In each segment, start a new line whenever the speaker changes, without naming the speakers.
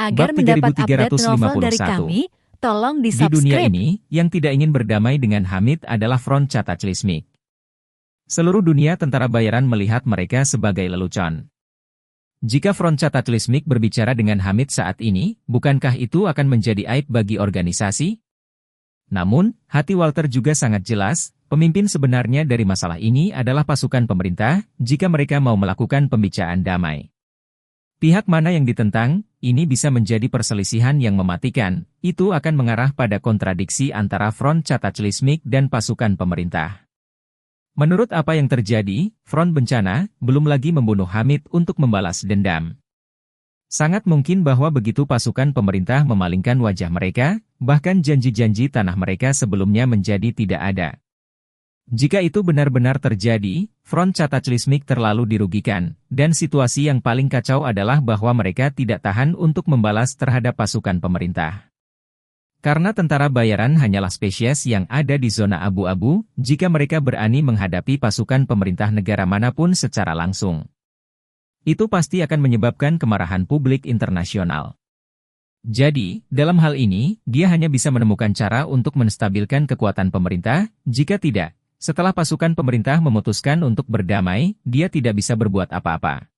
Agar
Bab
mendapat update novel dari
3351.
kami, tolong
Di dunia
di-subscribe.
ini, yang tidak ingin berdamai dengan Hamid adalah Front Cataclysmic. Seluruh dunia tentara bayaran melihat mereka sebagai lelucon. Jika Front Cataclysmic berbicara dengan Hamid saat ini, bukankah itu akan menjadi aib bagi organisasi? Namun, hati Walter juga sangat jelas, pemimpin sebenarnya dari masalah ini adalah pasukan pemerintah, jika mereka mau melakukan pembicaraan damai. Pihak mana yang ditentang, ini bisa menjadi perselisihan yang mematikan, itu akan mengarah pada kontradiksi antara Front Cataclysmic dan pasukan pemerintah. Menurut apa yang terjadi, Front Bencana belum lagi membunuh Hamid untuk membalas dendam. Sangat mungkin bahwa begitu pasukan pemerintah memalingkan wajah mereka, bahkan janji-janji tanah mereka sebelumnya menjadi tidak ada. Jika itu benar-benar terjadi, Front Cataclysmic terlalu dirugikan, dan situasi yang paling kacau adalah bahwa mereka tidak tahan untuk membalas terhadap pasukan pemerintah. Karena tentara bayaran hanyalah spesies yang ada di zona abu-abu, jika mereka berani menghadapi pasukan pemerintah negara manapun secara langsung. Itu pasti akan menyebabkan kemarahan publik internasional. Jadi, dalam hal ini, dia hanya bisa menemukan cara untuk menstabilkan kekuatan pemerintah, jika tidak, setelah pasukan pemerintah memutuskan untuk berdamai, dia tidak bisa berbuat apa-apa.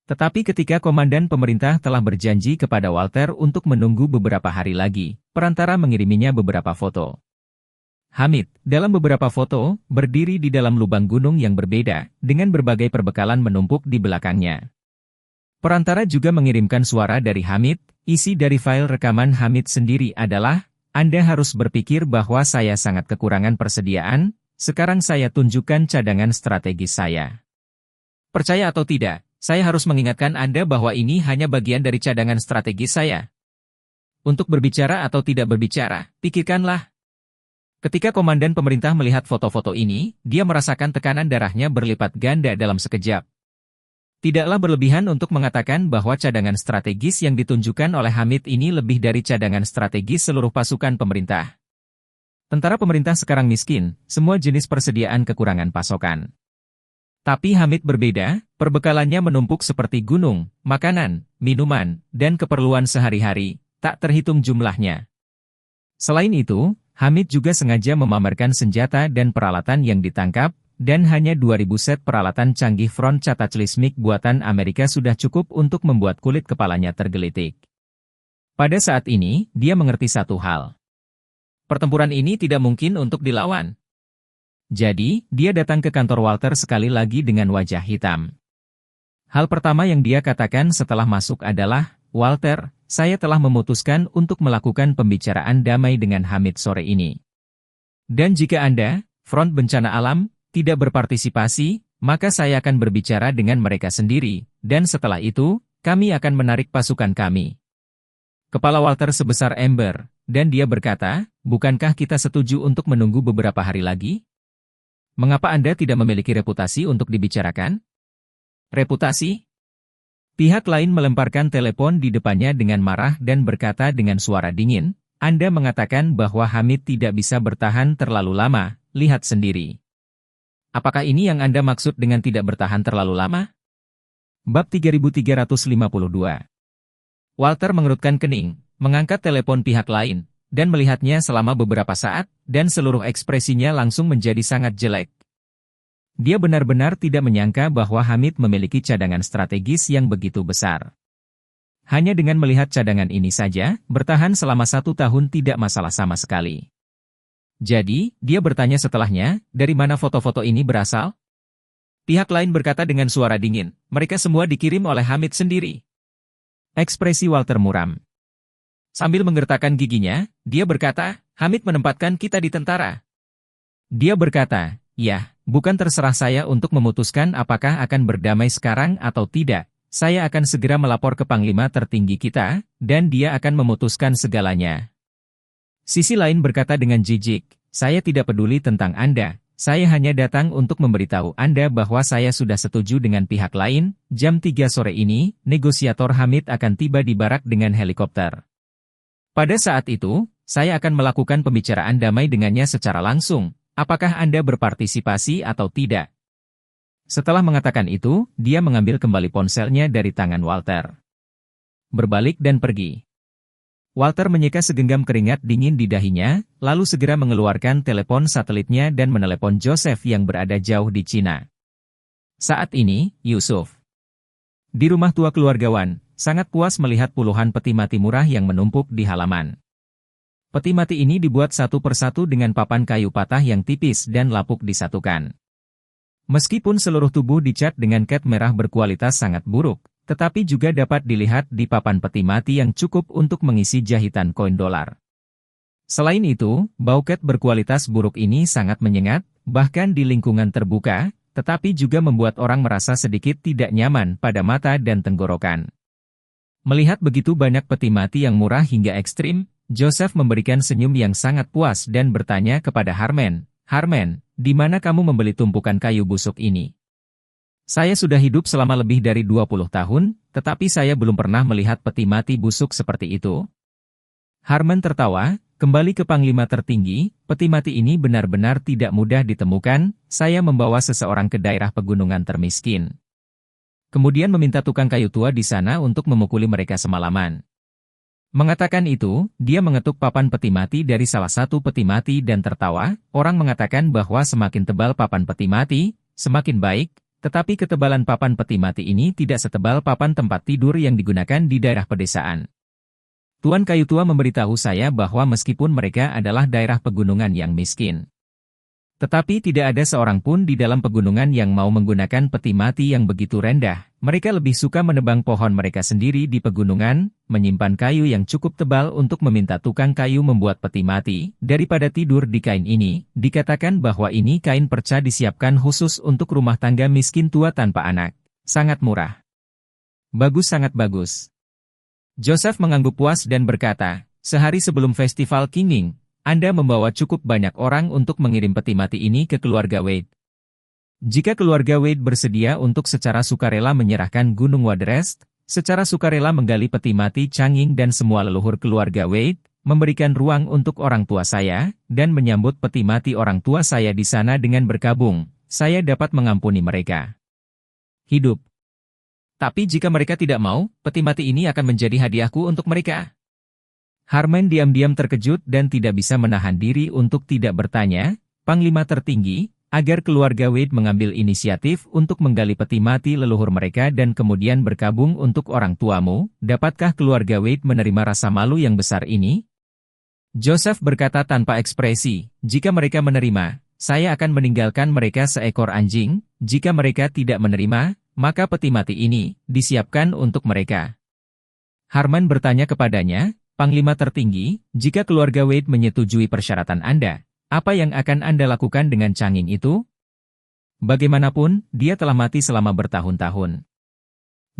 Tetapi ketika komandan pemerintah telah berjanji kepada Walter untuk menunggu beberapa hari lagi, perantara mengiriminya beberapa foto. Hamid, dalam beberapa foto, berdiri di dalam lubang gunung yang berbeda, dengan berbagai perbekalan menumpuk di belakangnya. Perantara juga mengirimkan suara dari Hamid, isi dari file rekaman Hamid sendiri adalah, Anda harus berpikir bahwa saya sangat kekurangan persediaan, sekarang saya tunjukkan cadangan strategis saya. Percaya atau tidak, saya harus mengingatkan Anda bahwa ini hanya bagian dari cadangan strategis saya. Untuk berbicara atau tidak berbicara, pikirkanlah. Ketika komandan pemerintah melihat foto-foto ini, dia merasakan tekanan darahnya berlipat ganda dalam sekejap. Tidaklah berlebihan untuk mengatakan bahwa cadangan strategis yang ditunjukkan oleh Hamid ini lebih dari cadangan strategis seluruh pasukan pemerintah. Tentara pemerintah sekarang miskin, semua jenis persediaan kekurangan pasokan. Tapi Hamid berbeda, perbekalannya menumpuk seperti gunung, makanan, minuman, dan keperluan sehari-hari, tak terhitung jumlahnya. Selain itu, Hamid juga sengaja memamerkan senjata dan peralatan yang ditangkap, dan hanya 2.000 set peralatan canggih Front Cataclysmic buatan Amerika sudah cukup untuk membuat kulit kepalanya tergelitik. Pada saat ini, dia mengerti satu hal. Pertempuran ini tidak mungkin untuk dilawan. Jadi, dia datang ke kantor Walter sekali lagi dengan wajah hitam. Hal pertama yang dia katakan setelah masuk adalah, Walter, saya telah memutuskan untuk melakukan pembicaraan damai dengan Hamid sore ini. Dan jika Anda, Front Bencana Alam, tidak berpartisipasi, maka saya akan berbicara dengan mereka sendiri, dan setelah itu, kami akan menarik pasukan kami. Kepala Walter sebesar ember, dan dia berkata, bukankah kita setuju untuk menunggu beberapa hari lagi? Mengapa Anda tidak memiliki reputasi untuk dibicarakan? Reputasi? Pihak lain melemparkan telepon di depannya dengan marah dan berkata dengan suara dingin, Anda mengatakan bahwa Hamid tidak bisa bertahan terlalu lama, lihat sendiri. Apakah ini yang Anda maksud dengan tidak bertahan terlalu lama? Bab 3352. Walter mengerutkan kening, mengangkat telepon pihak lain, dan melihatnya selama beberapa saat, dan seluruh ekspresinya langsung menjadi sangat jelek. Dia benar-benar tidak menyangka bahwa Hamid memiliki cadangan strategis yang begitu besar. Hanya dengan melihat cadangan ini saja, bertahan selama 1 tahun tidak masalah sama sekali. Jadi, dia bertanya setelahnya, dari mana foto-foto ini berasal? Pihak lain berkata dengan suara dingin, mereka semua dikirim oleh Hamid sendiri. Ekspresi Walter muram. Sambil menggertakkan giginya, dia berkata, Hamid menempatkan kita di tentara. Dia berkata, ya, bukan terserah saya untuk memutuskan apakah akan berdamai sekarang atau tidak. Saya akan segera melapor ke Panglima tertinggi kita, dan dia akan memutuskan segalanya. Sisi lain berkata dengan jijik, saya tidak peduli tentang Anda, saya hanya datang untuk memberitahu Anda bahwa saya sudah setuju dengan pihak lain, jam 3 sore ini, negosiator Hamid akan tiba di barak dengan helikopter. Pada saat itu, saya akan melakukan pembicaraan damai dengannya secara langsung. Apakah Anda berpartisipasi atau tidak? Setelah mengatakan itu, dia mengambil kembali ponselnya dari tangan Walter. berbalik dan pergi. Walter menyeka segenggam keringat dingin di dahinya, lalu segera mengeluarkan telepon satelitnya dan menelepon Joseph yang berada jauh di Cina. Saat ini, Yusuf di rumah tua keluargawan, sangat puas melihat puluhan peti mati murah yang menumpuk di halaman. Peti mati ini dibuat satu persatu dengan papan kayu patah yang tipis dan lapuk disatukan. Meskipun seluruh tubuh dicat dengan cat merah berkualitas sangat buruk, tetapi juga dapat dilihat di papan peti mati yang cukup untuk mengisi jahitan koin dolar. Selain itu, bau cat berkualitas buruk ini sangat menyengat, bahkan di lingkungan terbuka, tetapi juga membuat orang merasa sedikit tidak nyaman pada mata dan tenggorokan. Melihat begitu banyak peti mati yang murah hingga ekstrim, Joseph memberikan senyum yang sangat puas dan bertanya kepada Harman, "Harman, di mana kamu membeli tumpukan kayu busuk ini? Saya sudah hidup selama lebih dari 20 tahun, tetapi saya belum pernah melihat peti mati busuk seperti itu." Harman tertawa, "Kembali ke Panglima tertinggi, peti mati ini benar-benar tidak mudah ditemukan, saya membawa seseorang ke daerah pegunungan termiskin. Kemudian meminta tukang kayu tua di sana untuk memukuli mereka semalaman." Mengatakan itu, dia mengetuk papan peti mati dari salah satu peti mati dan tertawa. Orang mengatakan bahwa semakin tebal papan peti mati, semakin baik, tetapi ketebalan papan peti mati ini tidak setebal papan tempat tidur yang digunakan di daerah pedesaan. Tuan kayu tua memberitahu saya bahwa meskipun mereka adalah daerah pegunungan yang miskin, tetapi tidak ada seorang pun di dalam pegunungan yang mau menggunakan peti mati yang begitu rendah. Mereka lebih suka menebang pohon mereka sendiri di pegunungan, menyimpan kayu yang cukup tebal untuk meminta tukang kayu membuat peti mati, daripada tidur di kain ini. Dikatakan bahwa ini kain perca disiapkan khusus untuk rumah tangga miskin tua tanpa anak. Sangat murah. Bagus, sangat bagus. Joseph mengangguk puas dan berkata, "Sehari sebelum festival Qingming, Anda membawa cukup banyak orang untuk mengirim peti mati ini ke keluarga Wade. Jika keluarga Wade bersedia untuk secara sukarela menyerahkan Gunung Waterest, secara sukarela menggali peti mati Changing dan semua leluhur keluarga Wade, memberikan ruang untuk orang tua saya, dan menyambut peti mati orang tua saya di sana dengan berkabung, saya dapat mengampuni mereka hidup. Tapi jika mereka tidak mau, peti mati ini akan menjadi hadiahku untuk mereka." Harman diam-diam terkejut dan tidak bisa menahan diri untuk tidak bertanya, "Panglima tertinggi, agar keluarga Wade mengambil inisiatif untuk menggali peti mati leluhur mereka dan kemudian berkabung untuk orang tuamu, dapatkah keluarga Wade menerima rasa malu yang besar ini?" Joseph berkata tanpa ekspresi, "Jika mereka menerima, saya akan meninggalkan mereka seekor anjing. Jika mereka tidak menerima, maka peti mati ini disiapkan untuk mereka." Harman bertanya kepadanya, "Panglima tertinggi, jika keluarga Wade menyetujui persyaratan Anda, apa yang akan Anda lakukan dengan Changing itu? Bagaimanapun, dia telah mati selama bertahun-tahun."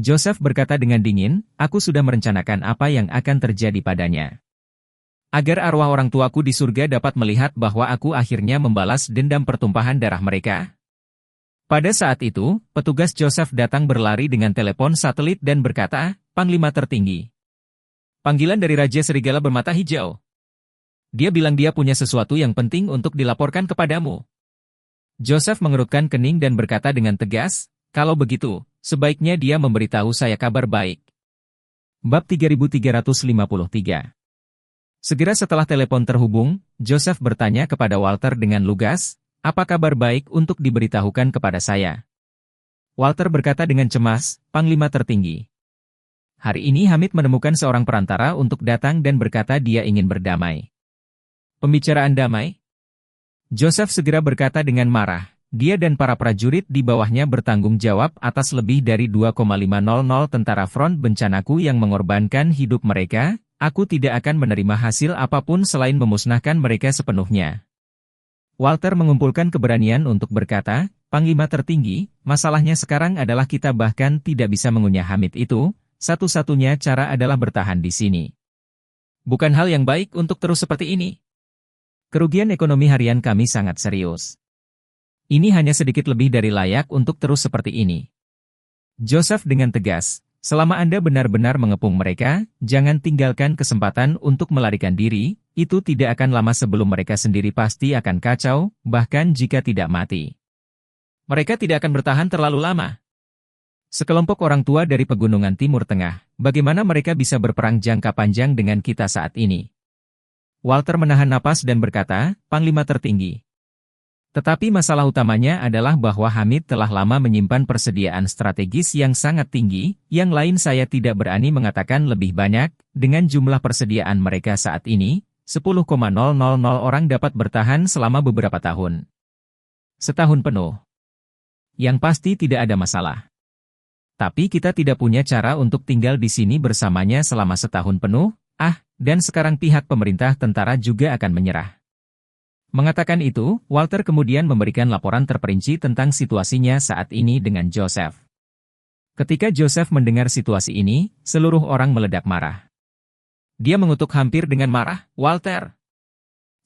Joseph berkata dengan dingin, "Aku sudah merencanakan apa yang akan terjadi padanya. Agar arwah orang tuaku di surga dapat melihat bahwa aku akhirnya membalas dendam pertumpahan darah mereka." Pada saat itu, petugas Joseph datang berlari dengan telepon satelit dan berkata, "Panglima tertinggi. Panggilan dari Raja Serigala Bermata Hijau. Dia bilang dia punya sesuatu yang penting untuk dilaporkan kepadamu." Joseph mengerutkan kening dan berkata dengan tegas, "Kalau begitu, sebaiknya dia memberitahu saya kabar baik." Bab 3353. Segera setelah telepon terhubung, Joseph bertanya kepada Walter dengan lugas, "Apa kabar baik untuk diberitahukan kepada saya?" Walter berkata dengan cemas, "Panglima tertinggi. Hari ini Hamid menemukan seorang perantara untuk datang dan berkata dia ingin berdamai." "Pembicaraan damai?" Joseph segera berkata dengan marah, "Dia dan para prajurit di bawahnya bertanggung jawab atas lebih dari 2,500 tentara front bencanaku yang mengorbankan hidup mereka. Aku tidak akan menerima hasil apapun selain memusnahkan mereka sepenuhnya." Walter mengumpulkan keberanian untuk berkata, "Panglima tertinggi, masalahnya sekarang adalah kita bahkan tidak bisa mengunyah Hamid itu. Satu-satunya cara adalah bertahan di sini. Bukan hal yang baik untuk terus seperti ini. Kerugian ekonomi harian kami sangat serius. Ini hanya sedikit lebih dari layak untuk terus seperti ini." Joseph dengan tegas, "Selama Anda benar-benar mengepung mereka, jangan tinggalkan kesempatan untuk melarikan diri, itu tidak akan lama sebelum mereka sendiri pasti akan kacau, bahkan jika tidak mati. Mereka tidak akan bertahan terlalu lama." Sekelompok orang tua dari pegunungan Timur Tengah, bagaimana mereka bisa berperang jangka panjang dengan kita saat ini? Walter menahan napas dan berkata, Panglima tertinggi. Tetapi masalah utamanya adalah bahwa Hamid telah lama menyimpan persediaan strategis yang sangat tinggi, yang lain saya tidak berani mengatakan lebih banyak, dengan jumlah persediaan mereka saat ini, 10,000 orang dapat bertahan selama beberapa tahun. Setahun penuh. Yang pasti tidak ada masalah. Tapi kita tidak punya cara untuk tinggal di sini bersamanya selama setahun penuh, dan sekarang pihak pemerintah tentara juga akan menyerah. Mengatakan itu, Walter kemudian memberikan laporan terperinci tentang situasinya saat ini dengan Joseph. Ketika Joseph mendengar situasi ini, seluruh orang meledak marah. Dia mengutuk hampir dengan marah, Walter.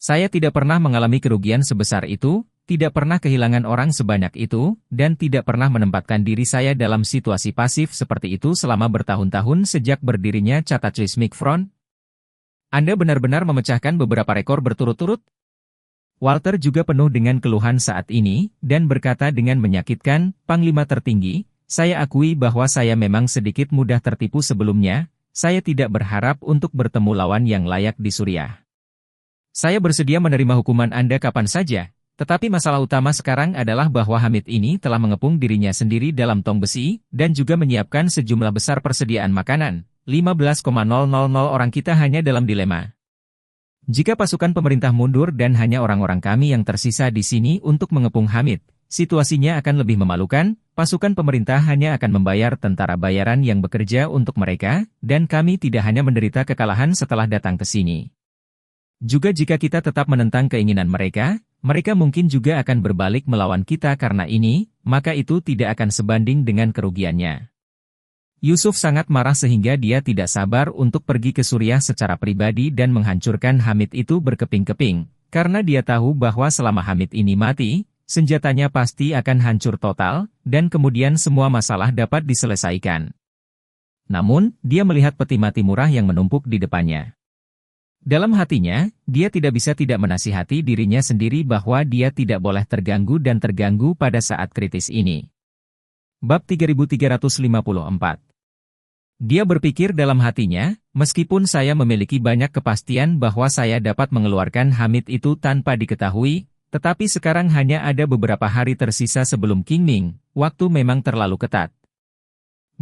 Saya tidak pernah mengalami kerugian sebesar itu, tidak pernah kehilangan orang sebanyak itu, dan tidak pernah menempatkan diri saya dalam situasi pasif seperti itu selama bertahun-tahun sejak berdirinya Cataclysmic Front. Anda benar-benar memecahkan beberapa rekor berturut-turut? Walter juga penuh dengan keluhan saat ini, dan berkata dengan menyakitkan, Panglima tertinggi, saya akui bahwa saya memang sedikit mudah tertipu sebelumnya, saya tidak berharap untuk bertemu lawan yang layak di Suriah. Saya bersedia menerima hukuman Anda kapan saja, tetapi masalah utama sekarang adalah bahwa Hamid ini telah mengepung dirinya sendiri dalam tong besi, dan juga menyiapkan sejumlah besar persediaan makanan. 15,000 orang kita hanya dalam dilema. Jika pasukan pemerintah mundur dan hanya orang-orang kami yang tersisa di sini untuk mengepung Hamid, situasinya akan lebih memalukan, pasukan pemerintah hanya akan membayar tentara bayaran yang bekerja untuk mereka, dan kami tidak hanya menderita kekalahan setelah datang ke sini. Juga jika kita tetap menentang keinginan mereka, mereka mungkin juga akan berbalik melawan kita karena ini, maka itu tidak akan sebanding dengan kerugiannya. Yusuf sangat marah sehingga dia tidak sabar untuk pergi ke Suriah secara pribadi dan menghancurkan Hamid itu berkeping-keping, karena dia tahu bahwa selama Hamid ini mati, senjatanya pasti akan hancur total, dan kemudian semua masalah dapat diselesaikan. Namun, dia melihat peti mati murah yang menumpuk di depannya. Dalam hatinya, dia tidak bisa tidak menasihati dirinya sendiri bahwa dia tidak boleh terganggu dan terganggu pada saat kritis ini. Bab 3354. Dia berpikir dalam hatinya, meskipun saya memiliki banyak kepastian bahwa saya dapat mengeluarkan Hamid itu tanpa diketahui, tetapi sekarang hanya ada beberapa hari tersisa sebelum Qingming, waktu memang terlalu ketat.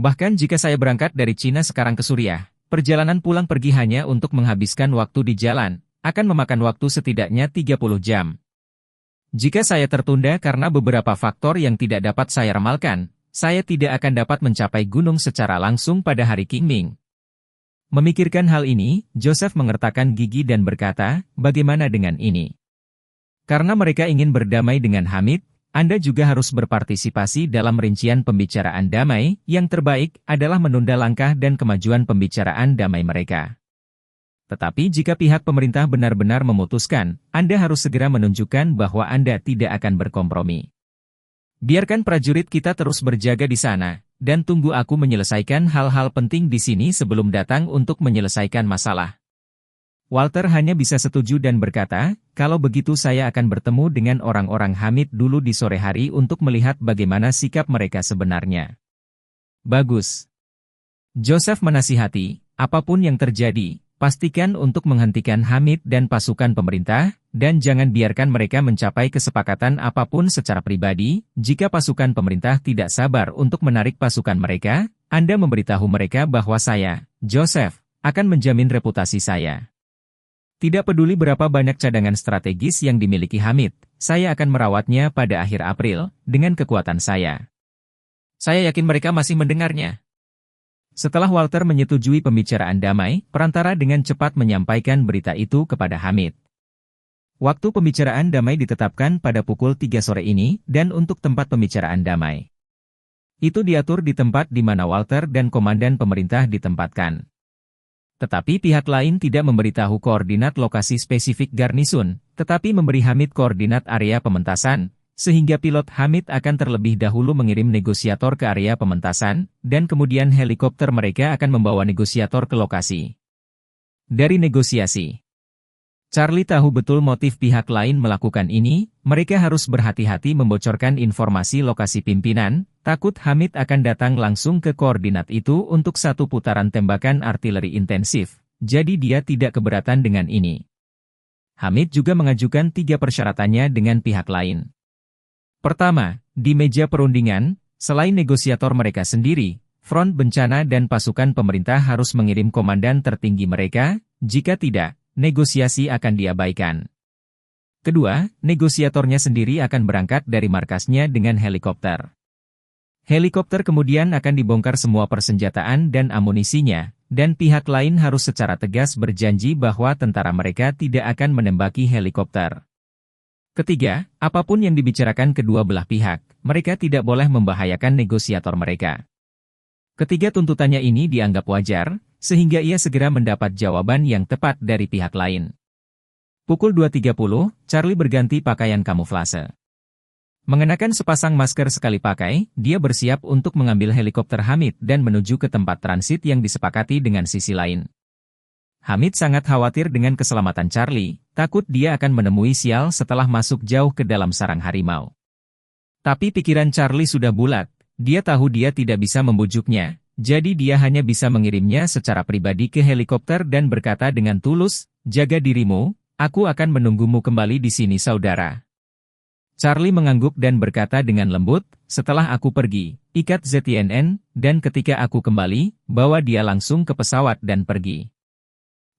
Bahkan jika saya berangkat dari Cina sekarang ke Suriah, perjalanan pulang pergi hanya untuk menghabiskan waktu di jalan, akan memakan waktu setidaknya 30 jam. Jika saya tertunda karena beberapa faktor yang tidak dapat saya ramalkan, saya tidak akan dapat mencapai gunung secara langsung pada hari Qingming. Memikirkan hal ini, Joseph mengertakkan gigi dan berkata, bagaimana dengan ini? Karena mereka ingin berdamai dengan Hamid, Anda juga harus berpartisipasi dalam rincian pembicaraan damai, yang terbaik adalah menunda langkah dan kemajuan pembicaraan damai mereka. Tetapi jika pihak pemerintah benar-benar memutuskan, Anda harus segera menunjukkan bahwa Anda tidak akan berkompromi. Biarkan prajurit kita terus berjaga di sana, dan tunggu aku menyelesaikan hal-hal penting di sini sebelum datang untuk menyelesaikan masalah. Walter hanya bisa setuju dan berkata, kalau begitu saya akan bertemu dengan orang-orang Hamid dulu di sore hari untuk melihat bagaimana sikap mereka sebenarnya. Bagus. Joseph menasihati, apapun yang terjadi, pastikan untuk menghentikan Hamid dan pasukan pemerintah, dan jangan biarkan mereka mencapai kesepakatan apapun secara pribadi. Jika pasukan pemerintah tidak sabar untuk menarik pasukan mereka, Anda memberitahu mereka bahwa saya, Joseph, akan menjamin reputasi saya. Tidak peduli berapa banyak cadangan strategis yang dimiliki Hamid, saya akan merawatnya pada akhir April, dengan kekuatan saya. Saya yakin mereka masih mendengarnya. Setelah Walter menyetujui pembicaraan damai, perantara dengan cepat menyampaikan berita itu kepada Hamid. Waktu pembicaraan damai ditetapkan pada pukul 3 sore ini, dan untuk tempat pembicaraan damai. Itu diatur di tempat di mana Walter dan komandan pemerintah ditempatkan. Tetapi pihak lain tidak memberitahu koordinat lokasi spesifik garnisun, tetapi memberi Hamid koordinat area pementasan, sehingga pilot Hamid akan terlebih dahulu mengirim negosiator ke area pementasan, dan kemudian helikopter mereka akan membawa negosiator ke lokasi. Dari negosiasi, Charlie tahu betul motif pihak lain melakukan ini, mereka harus berhati-hati membocorkan informasi lokasi pimpinan, takut Hamid akan datang langsung ke koordinat itu untuk satu putaran tembakan artileri intensif, jadi dia tidak keberatan dengan ini. Hamid juga mengajukan 3 persyaratannya dengan pihak lain. Pertama, di meja perundingan, selain negosiator mereka sendiri, Front Bencana dan pasukan pemerintah harus mengirim komandan tertinggi mereka, jika tidak, negosiasi akan diabaikan. Kedua, negosiatornya sendiri akan berangkat dari markasnya dengan helikopter. Helikopter kemudian akan dibongkar semua persenjataan dan amunisinya, dan pihak lain harus secara tegas berjanji bahwa tentara mereka tidak akan menembaki helikopter. Ketiga, apapun yang dibicarakan kedua belah pihak, mereka tidak boleh membahayakan negosiator mereka. Ketiga tuntutannya ini dianggap wajar, sehingga ia segera mendapat jawaban yang tepat dari pihak lain. Pukul 2.30, Charlie berganti pakaian kamuflase. Mengenakan sepasang masker sekali pakai, dia bersiap untuk mengambil helikopter Hamid dan menuju ke tempat transit yang disepakati dengan sisi lain. Hamid sangat khawatir dengan keselamatan Charlie, takut dia akan menemui sial setelah masuk jauh ke dalam sarang harimau. Tapi pikiran Charlie sudah bulat, dia tahu dia tidak bisa membujuknya, jadi dia hanya bisa mengirimnya secara pribadi ke helikopter dan berkata dengan tulus, "Jaga dirimu, aku akan menunggumu kembali di sini saudara." Charlie mengangguk dan berkata dengan lembut, "Setelah aku pergi, ikat ZNN, dan ketika aku kembali, bawa dia langsung ke pesawat dan pergi."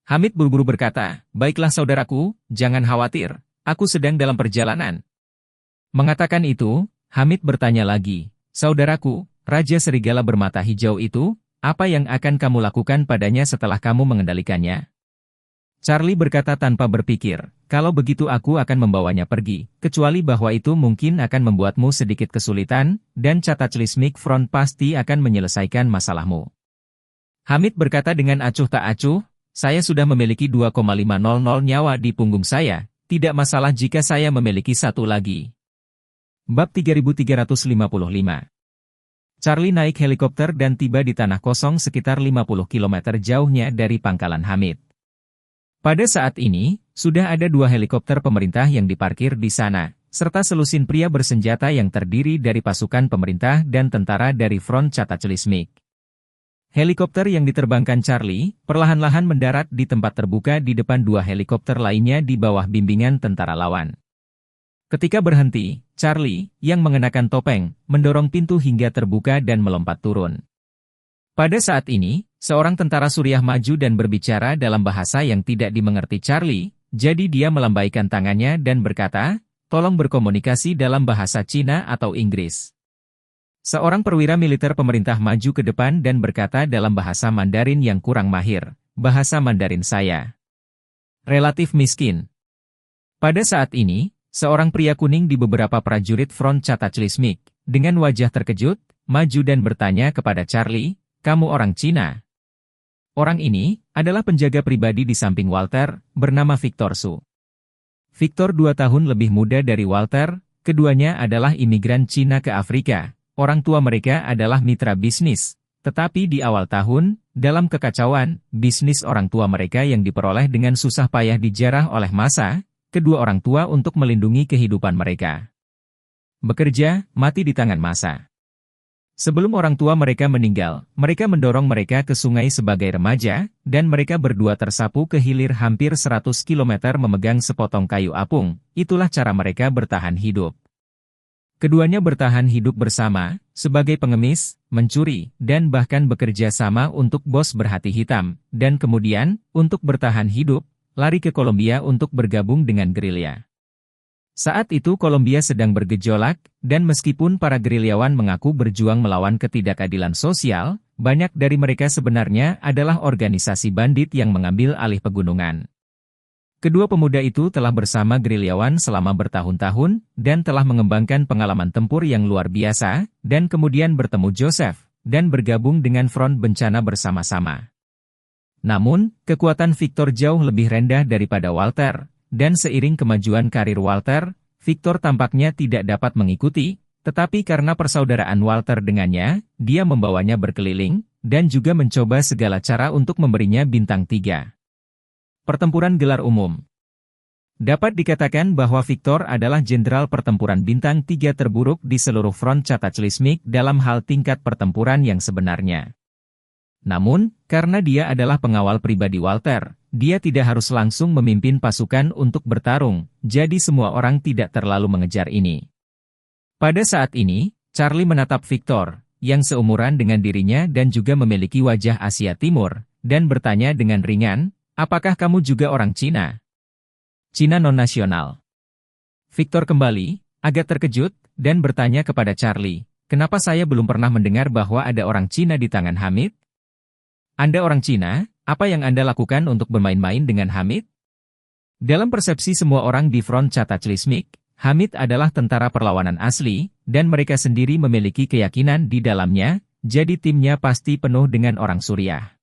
Hamid buru-buru berkata, "Baiklah saudaraku, jangan khawatir, aku sedang dalam perjalanan." Mengatakan itu, Hamid bertanya lagi, "Saudaraku, Raja Serigala bermata hijau itu, apa yang akan kamu lakukan padanya setelah kamu mengendalikannya?" Charlie berkata tanpa berpikir, "Kalau begitu aku akan membawanya pergi, kecuali bahwa itu mungkin akan membuatmu sedikit kesulitan, dan Cataclysmic Front pasti akan menyelesaikan masalahmu." Hamid berkata dengan acuh tak acuh, "Saya sudah memiliki 2,500 nyawa di punggung saya, tidak masalah jika saya memiliki satu lagi." Bab 3355. Charlie naik helikopter dan tiba di tanah kosong sekitar 50 km jauhnya dari pangkalan Hamid. Pada saat ini, sudah ada 2 helikopter pemerintah yang diparkir di sana, serta selusin pria bersenjata yang terdiri dari pasukan pemerintah dan tentara dari Front Cataclysmic. Helikopter yang diterbangkan Charlie, perlahan-lahan mendarat di tempat terbuka di depan 2 helikopter lainnya di bawah bimbingan tentara lawan. Ketika berhenti, Charlie, yang mengenakan topeng, mendorong pintu hingga terbuka dan melompat turun. Pada saat ini, seorang tentara Suriah maju dan berbicara dalam bahasa yang tidak dimengerti Charlie, jadi dia melambaikan tangannya dan berkata, "Tolong berkomunikasi dalam bahasa Cina atau Inggris." Seorang perwira militer pemerintah maju ke depan dan berkata dalam bahasa Mandarin yang kurang mahir, "Bahasa Mandarin saya relatif miskin." Pada saat ini, seorang pria kuning di beberapa prajurit Front Cataclysmic, dengan wajah terkejut, maju dan bertanya kepada Charlie, "Kamu orang Cina?" Orang ini adalah penjaga pribadi di samping Walter, bernama Victor Su. Victor 2 tahun lebih muda dari Walter, keduanya adalah imigran Cina ke Afrika. Orang tua mereka adalah mitra bisnis, tetapi di awal tahun, dalam kekacauan, bisnis orang tua mereka yang diperoleh dengan susah payah dijarah oleh massa, kedua orang tua untuk melindungi kehidupan mereka. Bekerja, mati di tangan massa. Sebelum orang tua mereka meninggal, mereka mendorong mereka ke sungai sebagai remaja, dan mereka berdua tersapu ke hilir hampir 100 km memegang sepotong kayu apung. Itulah cara mereka bertahan hidup. Keduanya bertahan hidup bersama, sebagai pengemis, mencuri, dan bahkan bekerja sama untuk bos berhati hitam, dan kemudian, untuk bertahan hidup, lari ke Kolombia untuk bergabung dengan gerilya. Saat itu Kolombia sedang bergejolak, dan meskipun para gerilyawan mengaku berjuang melawan ketidakadilan sosial, banyak dari mereka sebenarnya adalah organisasi bandit yang mengambil alih pegunungan. Kedua pemuda itu telah bersama gerilyawan selama bertahun-tahun, dan telah mengembangkan pengalaman tempur yang luar biasa, dan kemudian bertemu Joseph, dan bergabung dengan Front Bencana bersama-sama. Namun, kekuatan Victor jauh lebih rendah daripada Walter, dan seiring kemajuan karir Walter, Victor tampaknya tidak dapat mengikuti, tetapi karena persaudaraan Walter dengannya, dia membawanya berkeliling, dan juga mencoba segala cara untuk memberinya bintang 3. Pertempuran gelar umum. Dapat dikatakan bahwa Victor adalah jenderal pertempuran bintang 3 terburuk di seluruh front cataclysmic dalam hal tingkat pertempuran yang sebenarnya. Namun, karena dia adalah pengawal pribadi Walter, dia tidak harus langsung memimpin pasukan untuk bertarung, jadi semua orang tidak terlalu mengejar ini. Pada saat ini, Charlie menatap Victor, yang seumuran dengan dirinya dan juga memiliki wajah Asia Timur, dan bertanya dengan ringan, apakah kamu juga orang Cina? Cina non-nasional. Victor kembali, agak terkejut, dan bertanya kepada Charlie, kenapa saya belum pernah mendengar bahwa ada orang Cina di tangan Hamid? Anda orang Cina, apa yang Anda lakukan untuk bermain-main dengan Hamid? Dalam persepsi semua orang di front cataclysmic, Hamid adalah tentara perlawanan asli, dan mereka sendiri memiliki keyakinan di dalamnya, jadi timnya pasti penuh dengan orang Suriah.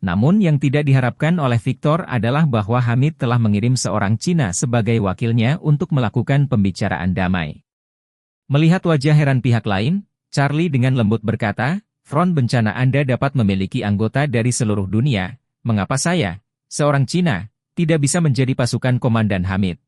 Namun yang tidak diharapkan oleh Victor adalah bahwa Hamid telah mengirim seorang Cina sebagai wakilnya untuk melakukan pembicaraan damai. Melihat wajah heran pihak lain, Charlie dengan lembut berkata, front bencana Anda dapat memiliki anggota dari seluruh dunia, mengapa saya, seorang Cina, tidak bisa menjadi pasukan komandan Hamid?